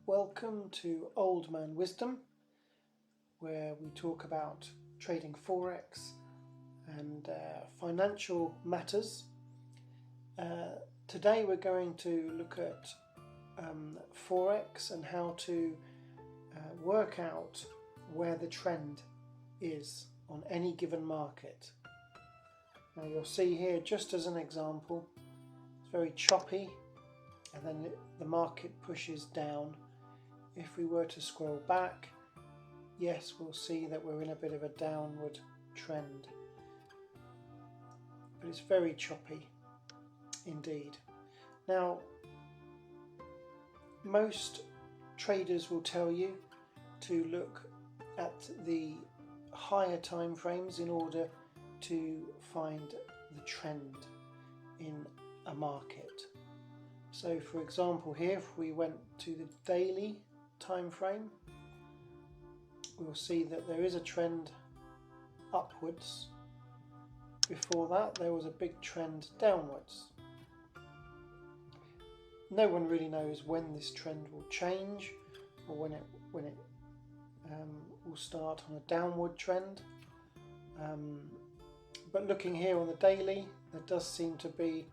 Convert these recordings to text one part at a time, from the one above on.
Welcome to Old Man Wisdom, where we talk about trading Forex and financial matters. Today we're going to look at Forex and how to work out where the trend is on any given market. Now you'll see here, just as an example, it's very choppy and then the market pushes down. If we were to scroll back, yes, we'll see that we're in a bit of a downward trend, but it's very choppy indeed. Now, most traders will tell you to look at the higher time frames in order to find the trend in a market. So for example, here if we went to the daily time frame, we'll see that there is a trend upwards. Before that there was a big trend downwards. No one really knows when this trend will change or when it will start on a downward trend, but looking here on the daily, there does seem to be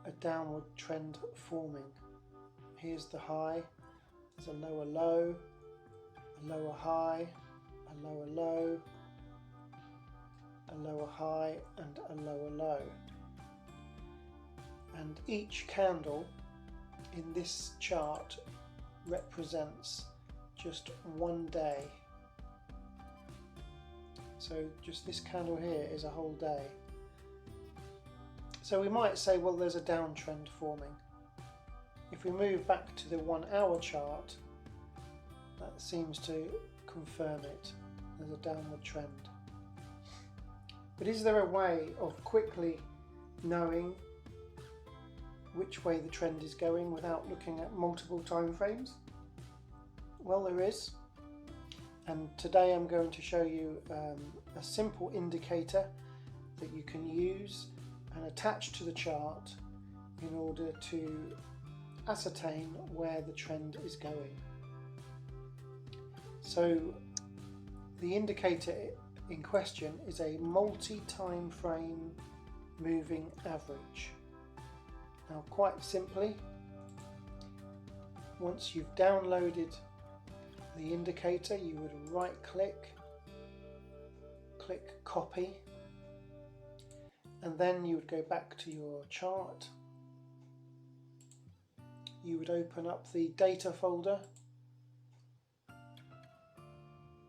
a downward trend forming. Here's the high, there's a lower low, a lower high, a lower low, a lower high and a lower low. And each candle in this chart represents just one day. So just this candle here is a whole day. So we might say, well, there's a downtrend forming. If we move back to the 1 hour chart, that seems to confirm it. There's a downward trend. But is there a way of quickly knowing which way the trend is going without looking at multiple time frames? Well, there is. And today I'm going to show you a simple indicator that you can use and attach to the chart in order to ascertain where the trend is going. So the indicator in question is a multi-time frame moving average. Now, quite simply, once you've downloaded the indicator, you would right click, click copy, and then you would go back to your chart. You would open up the data folder.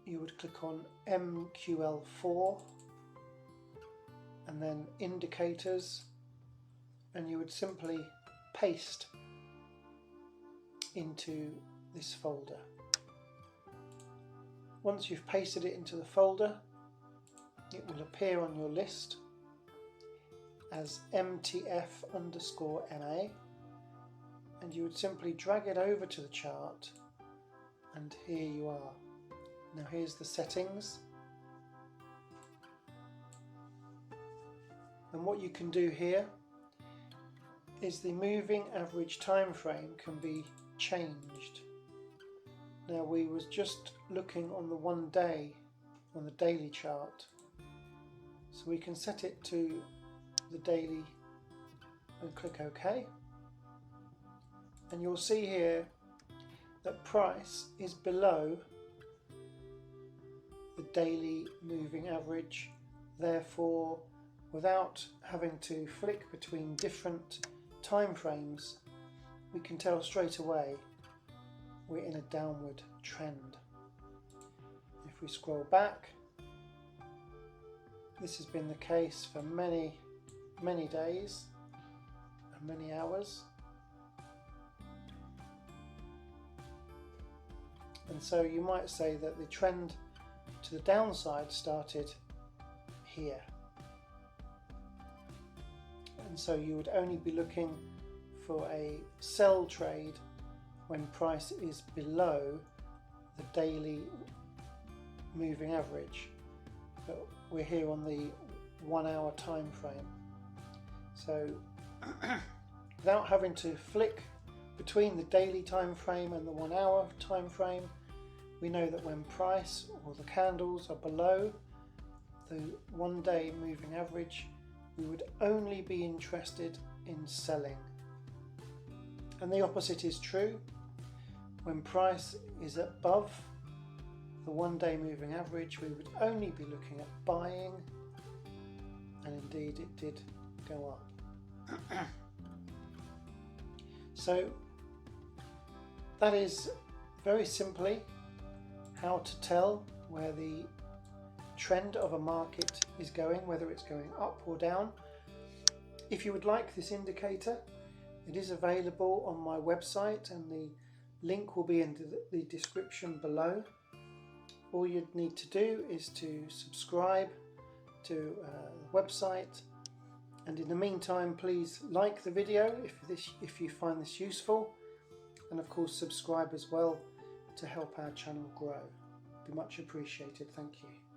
You would click on MQL4 and then indicators, and you would simply paste into this folder. Once you've pasted it into the folder, it will appear on your list as MT4_NA, and you would simply drag it over to the chart, and here you are. Now here's the settings, and what you can do here is the moving average time frame can be changed. Now we was just looking on the 1 day on the daily chart, so we can set it to the daily and click OK, and you'll see here that price is below the daily moving average. Therefore, without having to flick between different time frames, we can tell straight away we're in a downward trend. If we scroll back, this has been the case for many days and many hours, and so you might say that the trend to the downside started here, and so you would only be looking for a sell trade when price is below the daily moving average, but we're here on the 1 hour time frame. So without having to flick between the daily time frame and the 1 hour time frame, we know that when price or the candles are below the 1 day moving average, we would only be interested in selling. And the opposite is true. When price is above the 1 day moving average, we would only be looking at buying, and indeed it did go up. So that is very simply how to tell where the trend of a market is going, whether it's going up or down. If you would like this indicator, it is available on my website, and the link will be in the description below. All you'd need to do is to subscribe to the website, and in the meantime please like the video if you find this useful, and of course subscribe as well to help our channel grow. It'd be much appreciated. Thank you.